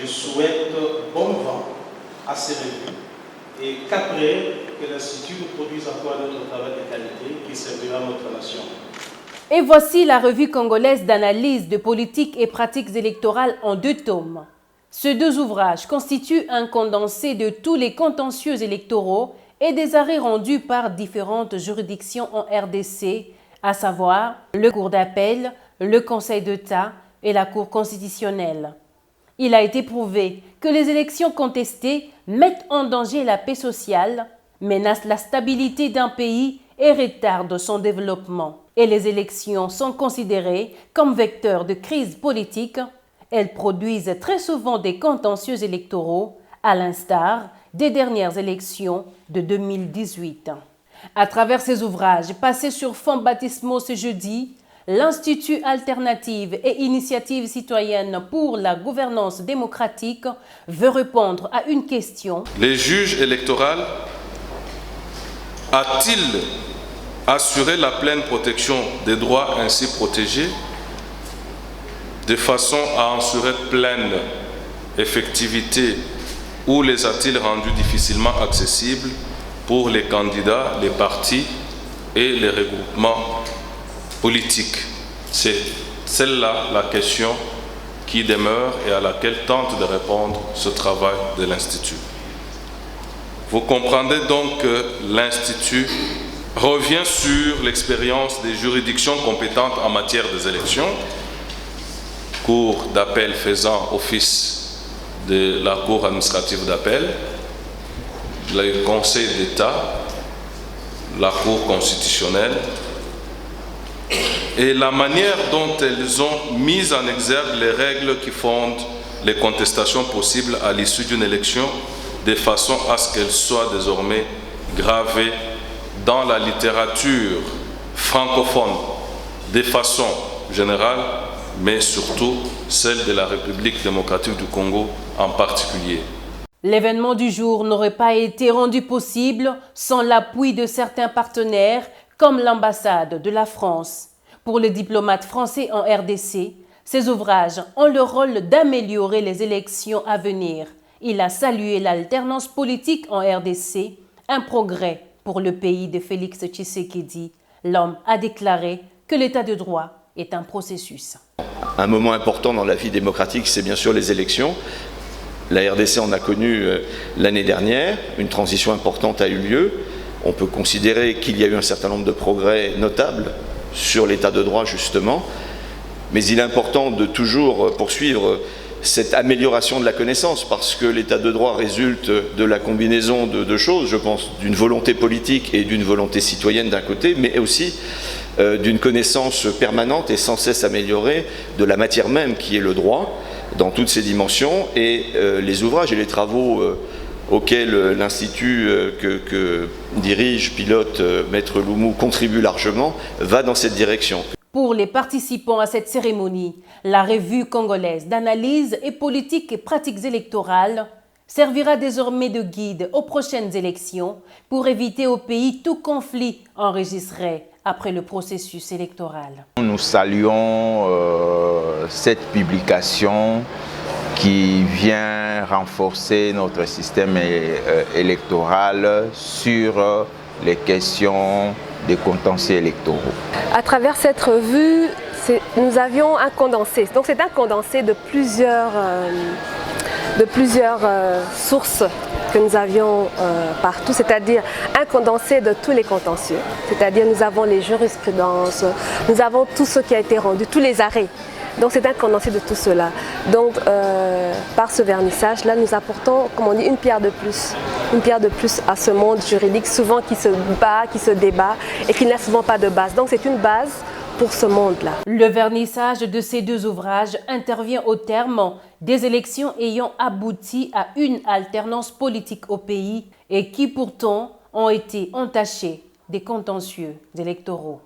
Je souhaite bon vent à ces revues et qu'après, que l'Institut nous produise encore un autre travail de qualité qui servira notre nation. Et voici la revue congolaise d'analyse de politique et pratiques électorales en 2 tomes. Ces 2 ouvrages constituent un condensé de tous les contentieux électoraux et des arrêts rendus par différentes juridictions en RDC, à savoir le Cour d'appel, le Conseil d'État et la Cour constitutionnelle. Il a été prouvé que les élections contestées mettent en danger la paix sociale, menacent la stabilité d'un pays et retardent son développement. Et les élections sont considérées comme vecteurs de crise politique. Elles produisent très souvent des contentieux électoraux, à l'instar des dernières élections de 2018. À travers ces ouvrages passés sur fonds baptismaux ce jeudi, l'Institut Alternative et Initiative citoyenne pour la gouvernance démocratique veut répondre à une question. Les juges électoraux a-t-il assuré la pleine protection des droits ainsi protégés de façon à assurer pleine effectivité ou les a-t-il rendus difficilement accessibles pour les candidats, les partis et les regroupements politiques? C'est celle-là la question qui demeure et à laquelle tente de répondre ce travail de l'Institut. Vous comprendrez donc que l'Institut revient sur l'expérience des juridictions compétentes en matière des élections, Cour d'appel faisant office de la Cour administrative d'appel, le Conseil d'État, la Cour constitutionnelle, et la manière dont elles ont mis en exergue les règles qui fondent les contestations possibles à l'issue d'une élection, de façon à ce qu'elles soient désormais gravées dans la littérature francophone de façon générale, mais surtout celle de la République démocratique du Congo en particulier. L'événement du jour n'aurait pas été rendu possible sans l'appui de certains partenaires comme l'ambassade de la France. Pour les diplomates français en RDC, ces ouvrages ont le rôle d'améliorer les élections à venir. Il a salué l'alternance politique en RDC, un progrès pour le pays de Félix Tshisekedi. L'homme a déclaré que l'état de droit est un processus. Un moment important dans la vie démocratique, c'est bien sûr les élections. La RDC en a connu l'année dernière, une transition importante a eu lieu. On peut considérer qu'il y a eu un certain nombre de progrès notables sur l'état de droit justement, mais il est important de toujours poursuivre cette amélioration de la connaissance parce que l'état de droit résulte de la combinaison de 2 choses, je pense, d'une volonté politique et d'une volonté citoyenne d'un côté, mais aussi d'une connaissance permanente et sans cesse améliorée de la matière même qui est le droit dans toutes ses dimensions, et les ouvrages et les travaux auxquels l'Institut que dirige, pilote Maître Loumou contribue largement va dans cette direction. Pour les participants à cette cérémonie, la revue congolaise d'analyse et politique et pratiques électorales servira désormais de guide aux prochaines élections pour éviter au pays tout conflit enregistré après le processus électoral. Nous saluons cette publication qui vient renforcer notre système électoral sur les questions des contentieux électoraux. À travers cette revue, nous avions un condensé. Donc c'est un condensé de plusieurs sources que nous avions partout, c'est-à-dire un condensé de tous les contentieux. C'est-à-dire nous avons les jurisprudences, nous avons tout ce qui a été rendu, tous les arrêts. Donc c'est un condensé de tout cela. Donc par ce vernissage-là, nous apportons, comme on dit, une pierre de plus à ce monde juridique, souvent qui se bat, qui se débat et qui n'a souvent pas de base. Donc c'est une base pour ce monde-là. Le vernissage de ces 2 ouvrages intervient au terme des élections ayant abouti à une alternance politique au pays et qui pourtant ont été entachées des contentieux électoraux.